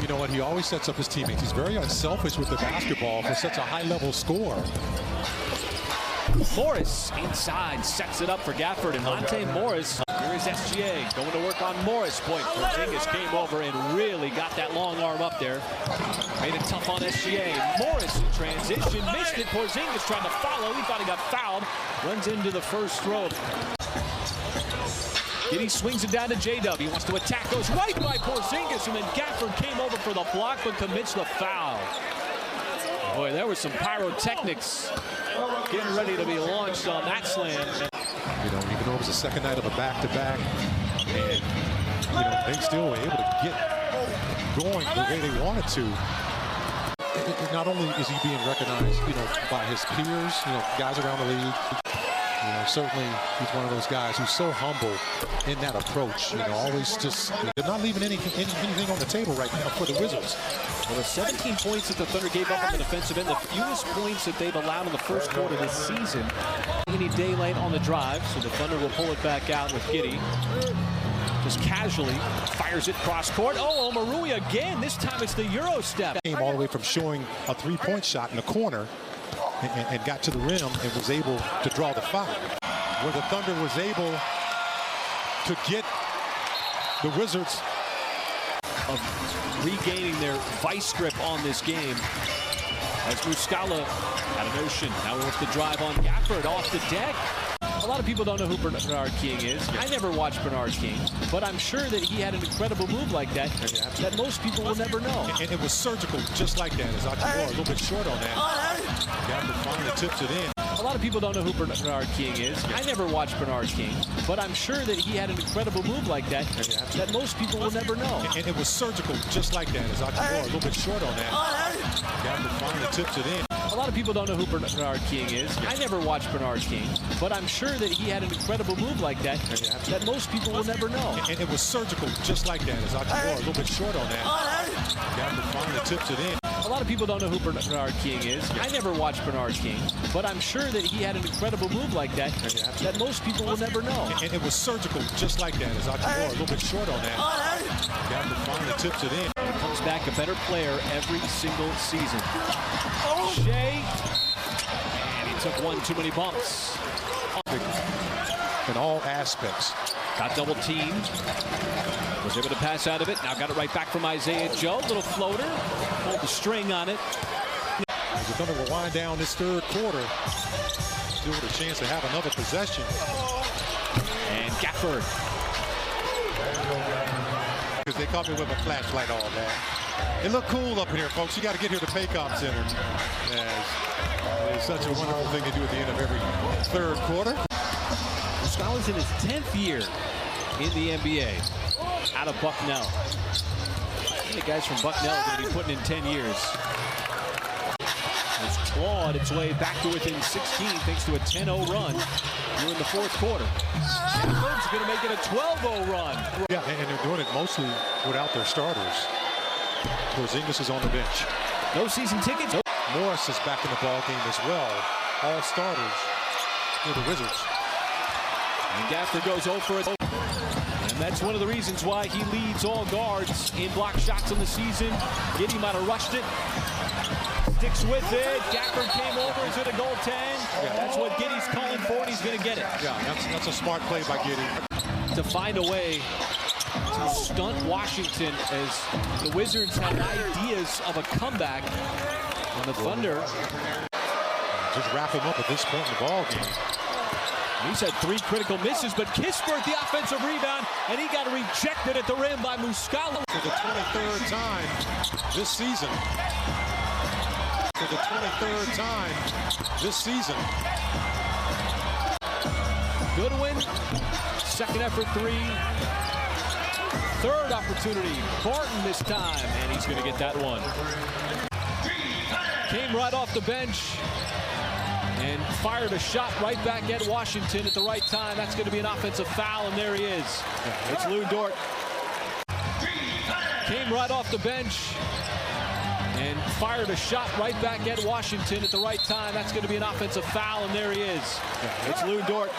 You know what? He always sets up his teammates. He's very unselfish with the basketball for such a high-level score. Morris inside sets it up for Gafford, and Monte Morris. Here is SGA going to work on Morris. Boy, Porzingis came over and really got that long arm up there. Made it tough on SGA. Morris in transition, missed it. Porzingis trying to follow. He thought he got fouled. Runs into the first row. Giddey swings it down to J-Dub. He wants to attack, goes right by Porzingis, and then Gafford came over for the block, but commits the foul. Boy, there was some pyrotechnics getting ready to be launched on that slam. You know, even though it was the second night of a back-to-back, and, you know, they still were able to get going the way they wanted to. Not only is he being recognized, you know, by his peers, you know, guys around the league, you know, certainly he's one of those guys who's so humble in that approach. You know, always just, they're not leaving anything on the table right now for the Wizards. Well, the 17 points that the Thunder gave up on the defensive end, the fewest points that they've allowed in the first quarter this season. Any daylight on the drive, so the Thunder will pull it back out with Giddey. Just casually fires it cross court. Oh, Omarui again. This time it's the Euro step. Came all the way from showing a three-point shot in the corner and got to the rim and was able to draw the foul. Where the Thunder was able to get the Wizards of regaining their vice grip on this game. As Muscala had a notion. Now with the drive on Gafford off the deck. A lot of people don't know who Bernard King is. I never watched Bernard King, but I'm sure that he had an incredible move like that that most people will never know. And it was surgical, just like that. As Achimura a little bit short on that. Gafford finally tips it in. A lot of people don't know who Bernard King is. I never watched Bernard King, but I'm sure that he had an incredible move like that that most people will never know. And it was surgical, just like that. As Achimura a little bit short on that. Gafford finally tips it in. A lot of people don't know who Bernard King is. I never watched Bernard King, but I'm sure that he had an incredible move like that that most people will never know. And it was surgical, just like that. As Achimura a little bit short on that. Gafford finally tips it in. A lot of people don't know who Bernard King is. I never watched Bernard King, but I'm sure that he had an incredible move like that that most people will never know. And it was surgical, just like that. As Achimura a little bit short on that. Gafford finally tips it in. Comes back a better player every single season. Shea, and he took one too many bumps. In all aspects. Got double teamed. Was able to pass out of it. Now got it right back from Isaiah Joe. Little floater. Pulled the string on it. As the Thunder will wind down this third quarter. Still with a chance to have another possession. And Gafford. Because they caught me with a flashlight on that. It looked cool up in here, folks. You got to get here to Paycom Center. It's such a wonderful thing to do at the end of every third quarter. Muscala's in his 10th year in the NBA. Out of Bucknell. The guys from Bucknell are going to be putting in 10 years. It's clawed its way back to within 16 thanks to a 10-0 run here in the fourth quarter. Gafford's going to make it a 12-0 run. Yeah, and they're doing it mostly without their starters. Porzingis is on the bench. No season tickets. Morris is back in the ball game as well. All starters for the Wizards. And Gafford goes 0 for it. And that's one of the reasons why he leads all guards in block shots in the season. Giddey might have rushed it. Sticks with it. Gafford came over. He's going to goaltend. Yeah. That's what Giddey's calling for, and he's going to get it. Yeah, that's a smart play by Giddey. To find a way to stunt Washington as the Wizards had ideas of a comeback. And the Thunder just wrap him up at this point in the ball game. He's had 3 critical misses, but Kispert the offensive rebound, and he got rejected at the rim by Muscala. For the 23rd time this season. For the 23rd time this season. Goodwin, second effort 3. Third opportunity, Barton this time, and he's going to get that one. Came right off the bench and fired a shot right back at Washington at the right time. That's going to be an offensive foul, and there he is. It's Lou Dort. Came right off the bench and fired a shot right back at Washington at the right time. That's going to be an offensive foul, and there he is. It's Lou Dort.